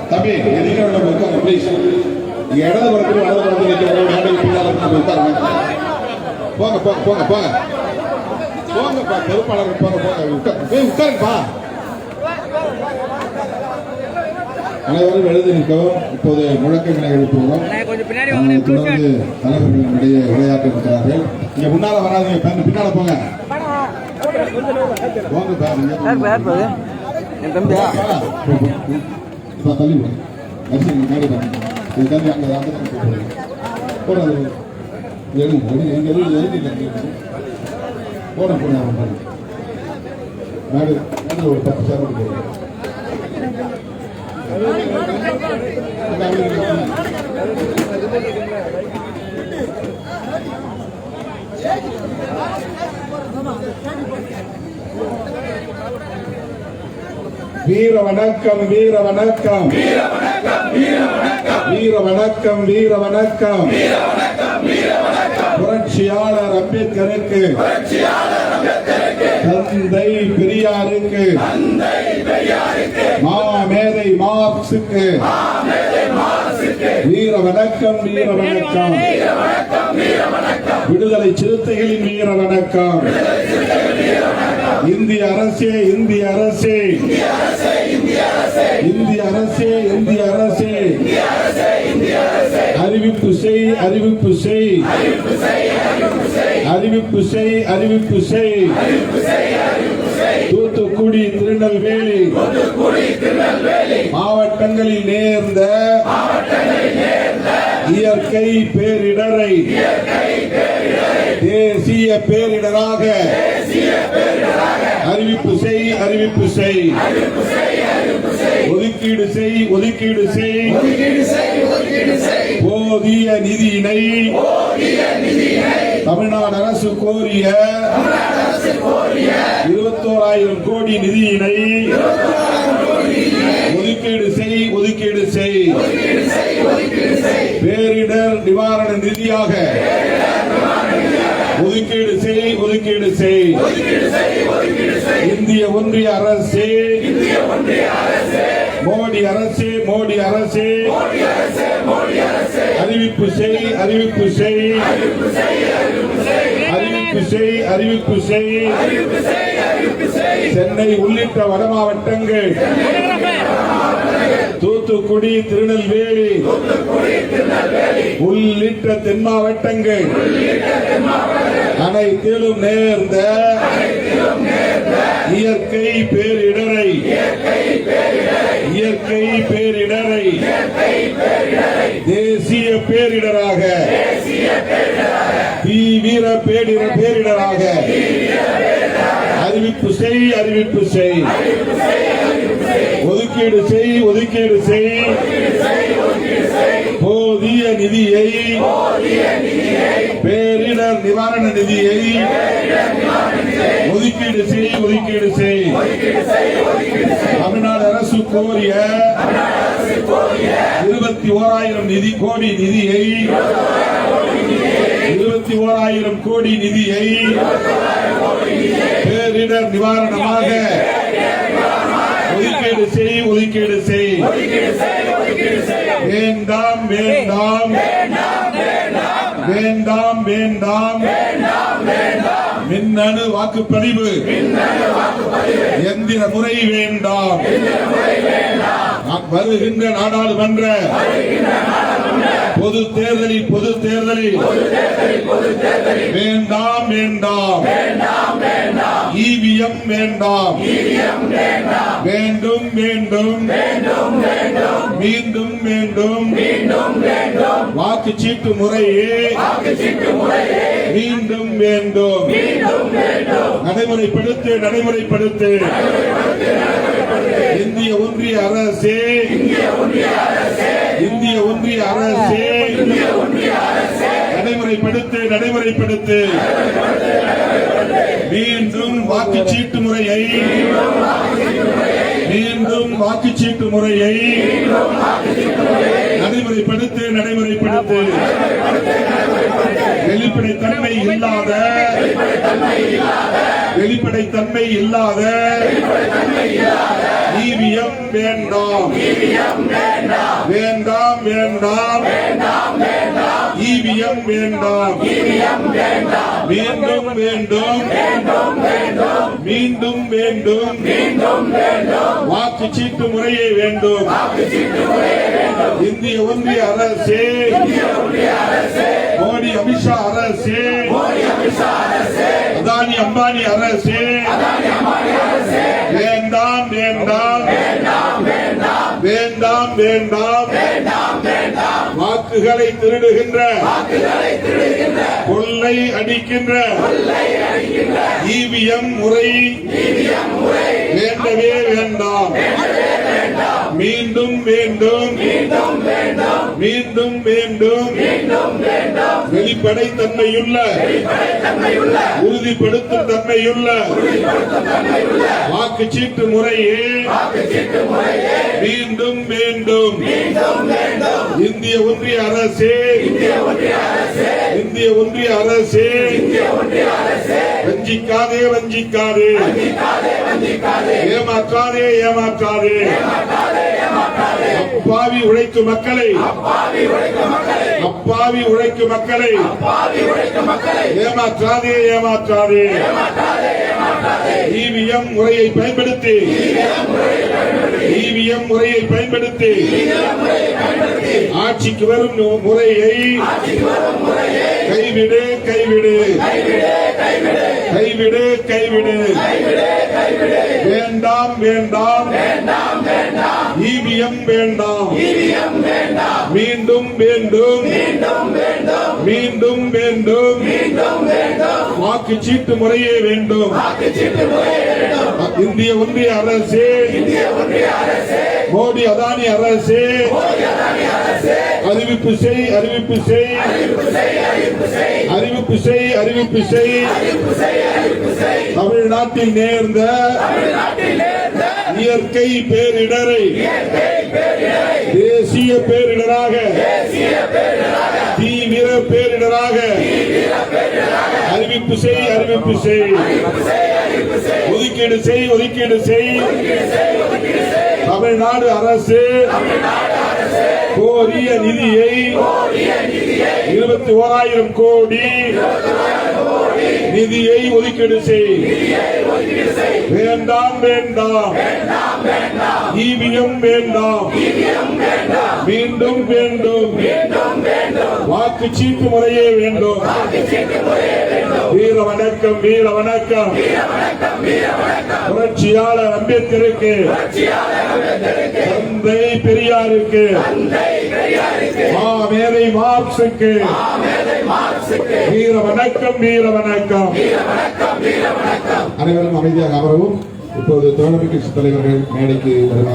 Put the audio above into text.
தம்பி எதிர்க்க பிளீஸ் இடது படத்தில் வலது படத்தில் மேடைக்கு பின்னால் உட்காருங்க. போங்க போங்க போங்க போங்க போங்கப்பா, பொறுப்பாளர்கள் போங்க போங்க உட்காருப்பா. அனைவரும் எழுதி நிற்கவும். இப்போது முழக்கங்களை எழுப்புவோம். தொடர்ந்து தலைவர்களிடையே உரையாற்ற இருக்கிறார்கள். இங்க முன்னால வராதுங்க, பின்னால போங்க போங்க தள்ளி மேடை தம்பி அங்கே போடுறது போட போன மேடை ஒரு 10 சேர் போடுங்க. வீர வணக்கம் வீர வணக்கம் வீர வணக்கம் வீர வணக்கம் புரட்சியாளர் அம்பேத்கருக்கு, தந்தை பெரியாருக்கு, மாமேதை மார்க்சுக்கு வீர வணக்கம் வீர வணக்கம். விடுதலை சிறுத்தைகளின் வீர வணக்கம். இந்திய அரசே இந்திய அரசே இந்திய அரசே இந்திய அரசே அறிவிப்பு செய் அறிவிப்பு செய் அறிவிப்பு செய் அறிவிப்பு செய். தூத்துக்குடி திருநெல்வேலி மாவட்டங்களில் நேர்ந்த இயற்கை பேரிடரை தேசிய பேரிடராக அறிவிப்பு செய் அறிவிப்பு செய். ஒதுக்கீடு செய் ஒதுக்கீடு செய். போதிய நிதியினை தமிழ்நாடு அரசு கோரிய 21,000 கோடி நிதியினை ஒதுக்கீடு செய் ஒதுக்கீடு செய். பேரிடர் நிவாரண நிதியாக ஒதுக்கீடு செய் ஒதுக்கீடு செய். இந்திய ஒன்றிய அரசே மோடி அரசே மோடி அரசே அறிவிப்பு செய் அறிவிப்பு செய் அறிவிப்பு செய் அறிவிப்பு செய். சென்னை உள்ளிட்ட வட மாவட்டங்கள், தூத்துக்குடி திருநெல்வேலி உள்ளிட்ட தென் மாவட்டங்கள் அனைத்திலும் நேர்ந்த இயற்கை பேரிடரை இயற்கை பேரிடரை தேசிய பேரிடராக தீவிர பேரிடராக அறிவிப்பு செய் அறிவிப்பு செய். ஒதுக்கீடு செய் ஒதுக்கீடு செய். போதிய நிதியை பேரிடர் நிவாரண நிதியை ஒதுக்கீடு செய் ஒதுக்கீடு செய். தமிழ்நாடு அரசு கோரிய 21,000 கோடி நிதியை 21,000 கோடி நிதியை பேரிடர் நிவாரணமாக ஒதுக்கீடு செய் ஒதுக்கீடு செய். வேண்டாம் வேண்டாம் வேண்டாம் வேண்டாம் மின்னணு வாக்குப்பதிவு எந்திர முறை வேண்டாம். வருகின்ற நாடாளுமன்ற பொது தேர்தலில் வேண்டாம் வேண்டாம் இவிஎம் வேண்டாம். வேண்டும் வேண்டும் மீண்டும் மீண்டும் வாக்குச்சீட்டு முறையே மீண்டும் வேண்டும். நடைமுறைப்படுத்து நடைமுறைப்படுத்து. இந்திய இந்திய ஒன்றிய அரசே இந்திய ஒன்றிய அரசே நடைமுறைப்படுத்து மீண்டும் வாக்குச்சீட்டு முறையை நடைமுறைப்படுத்து வெளிப்படைத்தன்மை இல்லாத இவிஎம் வேண்டாம் இவிஎம் வேண்டாம் மீண்டும் வாக்குச்சீட்டு முறையே வேண்டும் இந்திய ஒன்றிய அரசே மோடி அமித்ஷா அரசே அதானி அம்பானி அரசே வேண்டாம் வாக்குகளை திருடுகின்ற கொள்ளை அடிக்கின்ற இவிஎம் முறை வேண்டவே வேண்டாம் மீண்டும் வெளிப்படைத்தன்மையுள்ள உறுதிப்படுத்தும் தன்மையுள்ள வாக்குச்சீட்டு முறையே மீண்டும் இந்திய ஒன்றிய அரசே வஞ்சிக்காதே ஏமாற்றாதே அப்பாவி உழைக்கும் மக்களை ஏமாற்றாதே இவிஎம் முறையை பயன்படுத்தி ஆட்சிக்கு வரும் முறையை கைவிடு வேண்டாம் இவிஎம் வேண்டாம் மீண்டும் வாக்குச்சீட்டு முறையே வேண்டும் இந்திய ஒன்றிய அரசே மோடி அதானி அரசே அறிவிப்பு செய் தமிழ்நாட்டில் நேர்ந்த இயற்கை பேரிடரை தேசிய பேரிடராக தீவிர பேரிடராக அறிவிப்பு செய் ஒதுக்கீடு செய் தமிழ்நாடு அரசு கோரிய நிதியை 21,000 கோடி நிதியை ஒதுக்கீடு செய் வேண்டாம் இவிஎம் வேண்டாம் மீண்டும் வாக்குச்சீட்டு முறையே வேண்டும் வீர வணக்கம் புரட்சியாளர் அம்பேத்கருக்கு தந்தை பெரியாருக்கு மேதை மார்க்சுக்கு வீர வணக்கம் அனைவரும் அமைதியாக அமரவும். இப்போது தோழமை கட்சி தலைவர்கள் மேடைக்கு வருவார்.